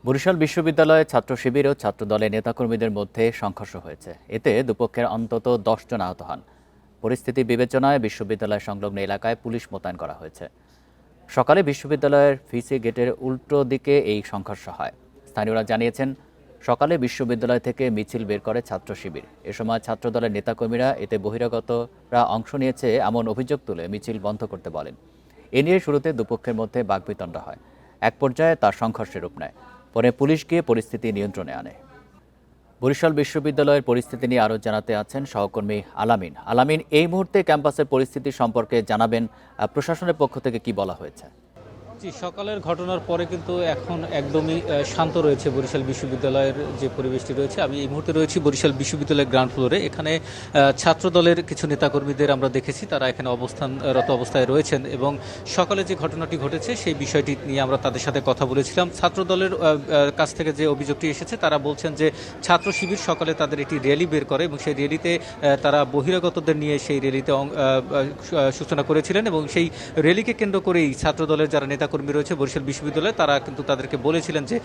বরিশাল বিশ্ববিদ্যালয়ে ছাত্র শিবির ও ছাত্রদলের নেতাকর্মীদের মধ্যে সংঘর্ষ হয়েছে। এতে দুপক্ষের অন্তত ১০ জন আহত হন। পরিস্থিতি বিবেচনায় বিশ্ববিদ্যালয় সংলগ্ন এলাকায় পুলিশ মোতায়েন করা হয়েছে। সকালে বিশ্ববিদ্যালয়ের ভিসি গেটের উল্টো দিকে এই সংঘর্ষ হয়। স্থানীয়রা জানিয়েছেন, সকালে বিশ্ববিদ্যালয় থেকে মিছিল বের করে ছাত্র শিবির। এ সময় ছাত্রদলের নেতাকর্মীরা এতে বহিরাগতরা অংশ নিয়েছে এমন অভিযোগ তুলে মিছিল বন্ধ করতে বলেন। এ নিয়ে শুরুতে দুপক্ষের মধ্যে বাকবিতণ্ডা হয়। এক পর্যায়ে তার সংঘর্ষের রূপ নেয়। পরে পুলিশ গিয়ে পরিস্থিতি নিয়ন্ত্রণে আনে। বরিশাল বিশ্ববিদ্যালয়ের পরিস্থিতি নিয়ে আরও জানাতে আছেন সহকর্মী আলামিন। আলামিন, এই মুহূর্তে ক্যাম্পাসের পরিস্থিতি সম্পর্কে জানাবেন, প্রশাসনের পক্ষ থেকে কি বলা হয়েছে? জি, সকালের ঘটনার পরে কিন্তু এখন একদমই শান্ত রয়েছে বরিশাল বিশ্ববিদ্যালয়ের যে পরিবেশটি রয়েছে। আমি এই মুহূর্তে রয়েছি বরিশাল বিশ্ববিদ্যালয়ের গ্রাউন্ড ফ্লোরে। এখানে ছাত্র দলের কিছু নেতাকর্মীদের আমরা দেখেছি, তারা এখানে অবস্থানরত অবস্থায় রয়েছেন এবং সকালে যে ঘটনাটি ঘটেছে সেই বিষয়টি নিয়ে আমরা তাদের সাথে কথা বলেছিলাম। ছাত্র দলের কাছ থেকে যে অভিযোগটি এসেছে, তারা বলছেন যে ছাত্র শিবির সকালে তাদের একটি র্যালি বের করে এবং সেই র্যালিতে তারা বহিরাগতদের নিয়ে সেই র্যালিতে সূচনা করেছিলেন এবং সেই র্যালিকে কেন্দ্র করেই ছাত্র দলের যারা নেতাকর্মী রয়েছে বরিশাল বিশ্ববিদ্যালয়ে, তারা কিন্তু তাদেরকে বলেছিলেন যে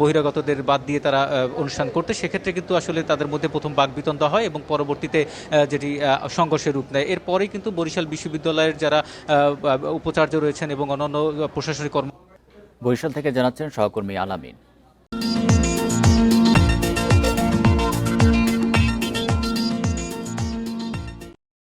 বহিরাগতদের বাদ দিয়ে তারা অনুষ্ঠান করতে। সেক্ষেত্রে কিন্তু আসলে তাদের মধ্যে প্রথম বাকবিতণ্ডা হয় এবং পরবর্তীতে যেটি সংঘর্ষের রূপ নেয়। এরপরেই কিন্তু বরিশাল বিশ্ববিদ্যালয়ের যারা উপাচার্য রয়েছেন এবং অন্যান্য প্রশাসনিক কর্ম বরিশাল থেকে জানাচ্ছেন সহকর্মী আলামিন।